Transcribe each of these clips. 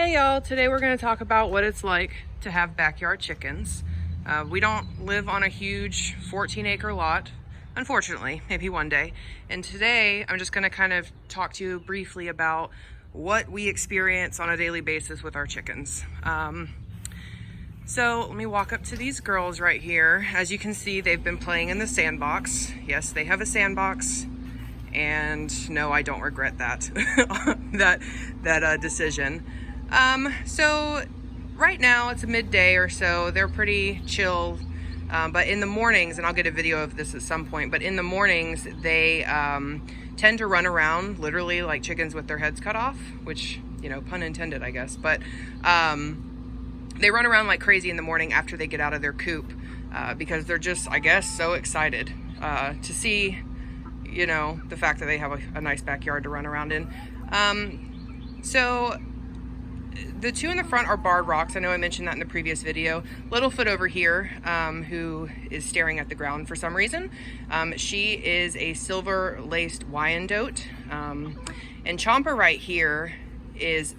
Hey y'all, today we're going to talk about what it's like to have backyard chickens. We don't live on a huge 14-acre lot, unfortunately, maybe one day. And today I'm just going to kind of talk to you briefly about what we experience on a daily basis with our chickens. So let me walk up to these girls right here. As you can see, they've been playing in the sandbox. Yes, they have a sandbox. And no, I don't regret that, that decision. So right now it's a midday or so. They're pretty chill, but in the mornings, and I'll get a video of this at some point, but in the mornings they tend to run around literally like chickens with their heads cut off, which, you know, pun intended, I guess. But they run around like crazy in the morning after they get out of their coop because they're just, I guess, so excited to see, you know, the fact that they have a nice backyard to run around in. So the two in the front are Barred Rocks. I know I mentioned that in the previous video. Littlefoot over here, who is staring at the ground for some reason. She is a silver laced Wyandotte. And Chomper right here is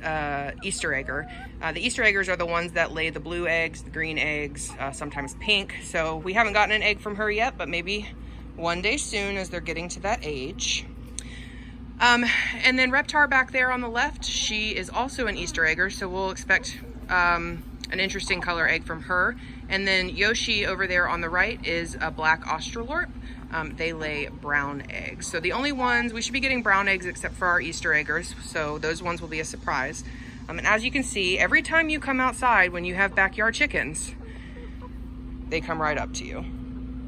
Easter egger. The Easter eggers are the ones that lay the blue eggs, the green eggs, sometimes pink. So we haven't gotten an egg from her yet, but maybe one day soon as they're getting to that age. And then Reptar back there on the left, she is also an Easter egger, so we'll expect an interesting color egg from her. And then Yoshi over there on the right is a black Australorp. They lay brown eggs. So the only ones, we should be getting brown eggs except for our Easter eggers, so those ones will be a surprise. And as you can see, every time you come outside when you have backyard chickens, they come right up to you.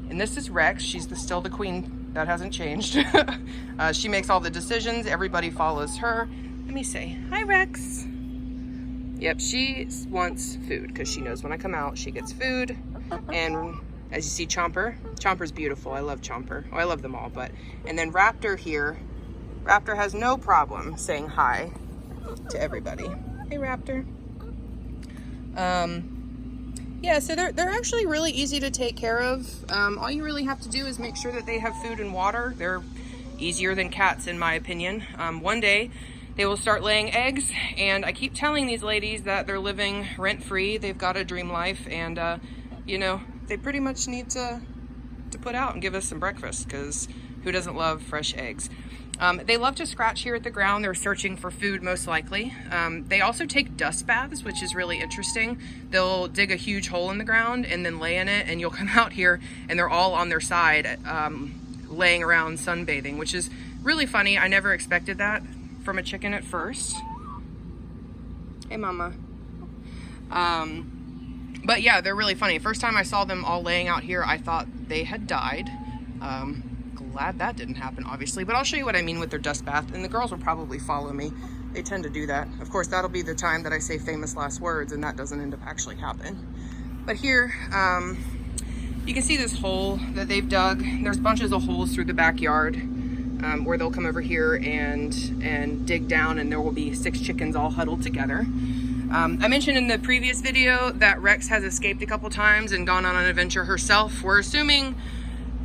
And this is Rex. She's still the queen. That hasn't changed. She makes all the decisions. Everybody follows her. Let me say, hi, Rex. Yep, she wants food because she knows when I come out, she gets food. And as you see, Chomper's beautiful. I love Chomper. Oh, I love them all. And then Raptor here. Raptor has no problem saying hi to everybody. Hey, Raptor. Yeah, so they're actually really easy to take care of. All you really have to do is make sure that they have food and water. They're easier than cats, in my opinion. One day they will start laying eggs, and I keep telling these ladies that they're living rent-free. They've got a dream life, and you know, they pretty much need to put out and give us some breakfast, because who doesn't love fresh eggs? They love to scratch here at the ground. They're searching for food, most likely. They also take dust baths, which is really interesting. They'll dig a huge hole in the ground and then lay in it, and you'll come out here and they're all on their side, laying around sunbathing, which is really funny. I never expected that from a chicken at first. Hey, mama. But yeah, they're really funny. First time I saw them all laying out here, I thought they had died. Glad that didn't happen, obviously, but I'll show you what I mean with their dust bath, and the girls will probably follow me. They tend to do that. Of course, that'll be the time that I say famous last words, and that doesn't end up actually happening. But here, you can see this hole that they've dug. There's bunches of holes through the backyard where they'll come over here and dig down, and there will be 6 chickens all huddled together. I mentioned in the previous video that Rex has escaped a couple times and gone on an adventure herself. We're assuming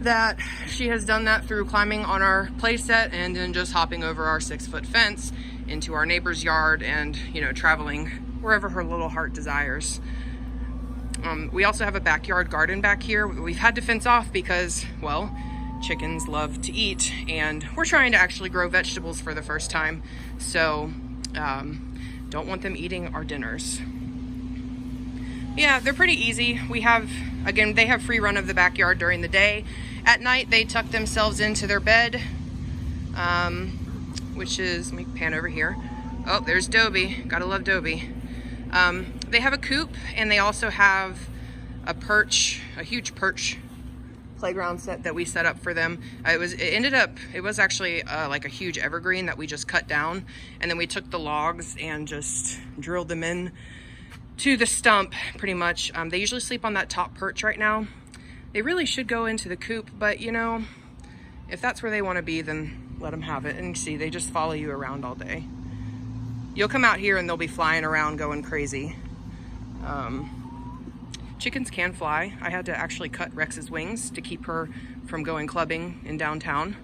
that she has done that through climbing on our play set and then just hopping over our 6-foot fence into our neighbor's yard and, you know, traveling wherever her little heart desires. We also have a backyard garden back here. We've had to fence off because, well, chickens love to eat, and we're trying to actually grow vegetables for the first time. So, don't want them eating our dinners. Yeah, they're pretty easy. We have, again, they have free run of the backyard during the day. At night, they tuck themselves into their bed, which is, let me pan over here. Oh, there's Dobie. Gotta love Dobie. They have a coop, and they also have a huge perch playground set that we set up for them. It was actually like a huge evergreen that we just cut down, and then we took the logs and just drilled them in to the stump, pretty much. They usually sleep on that top perch right now. They really should go into the coop, but you know, if that's where they want to be, then let them have it. And see, they just follow you around all day. You'll come out here and they'll be flying around going crazy. Chickens can fly. I had to actually cut Rex's wings to keep her from going clubbing in downtown.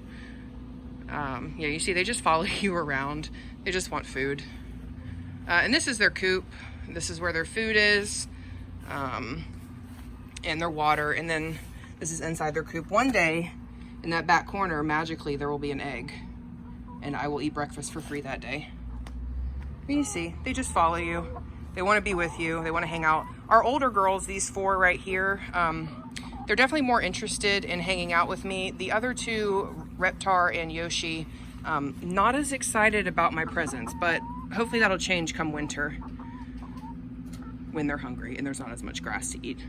Yeah, you see, they just follow you around. They just want food. And this is their coop. This is where their food is, and their water. And then this is inside their coop. One day, in that back corner, magically, there will be an egg. And I will eat breakfast for free that day. You see, they just follow you. They want to be with you. They want to hang out. Our older girls, these 4 right here, they're definitely more interested in hanging out with me. The other 2, Reptar and Yoshi, not as excited about my presence, but hopefully that'll change come winter when they're hungry and there's not as much grass to eat.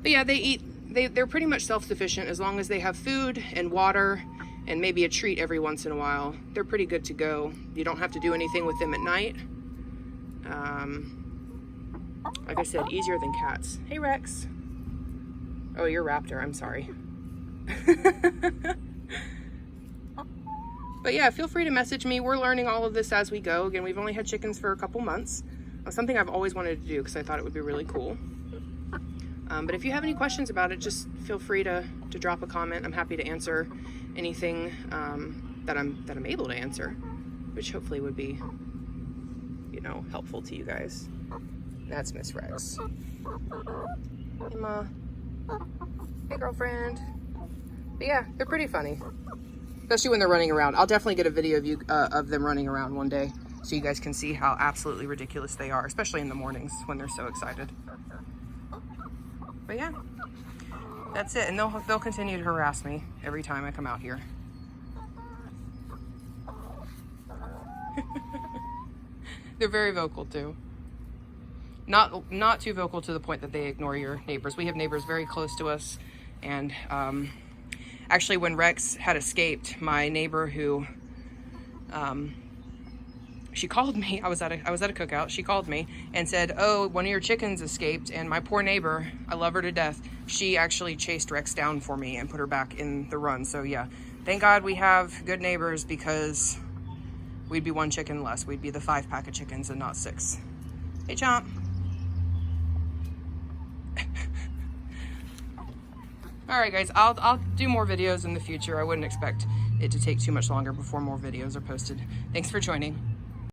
But yeah, they're pretty much self-sufficient as long as they have food and water and maybe a treat every once in a while. They're pretty good to go. You don't have to do anything with them at night. Like I said, easier than cats. Hey, Rex. Oh, you're Raptor. I'm sorry. But yeah, feel free to message me. We're learning all of this as we go. Again, we've only had chickens for a couple months. Something I've always wanted to do because I thought it would be really cool. But if you have any questions about it, just feel free to drop a comment. I'm happy to answer anything that I'm able to answer, which hopefully would be, you know, helpful to you guys. That's Miss Rex. Hey, Ma. Hey, girlfriend. But yeah, they're pretty funny, especially when they're running around. I'll definitely get a video of you of them running around one day, so you guys can see how absolutely ridiculous they are, especially in the mornings when they're so excited. But yeah, that's it. And they'll continue to harass me every time I come out here. They're very vocal too. Not too vocal to the point that they ignore your neighbors. We have neighbors very close to us, and actually when Rex had escaped, my neighbor who she called me. I was at a cookout. She called me and said, "Oh, one of your chickens escaped," and my poor neighbor, I love her to death, she actually chased Rex down for me and put her back in the run. So yeah, thank God we have good neighbors, because we'd be 1 chicken less. We'd be the 5-pack of chickens and not 6. Hey, Chomp. All right, guys, I'll do more videos in the future. I wouldn't expect it to take too much longer before more videos are posted. Thanks for joining.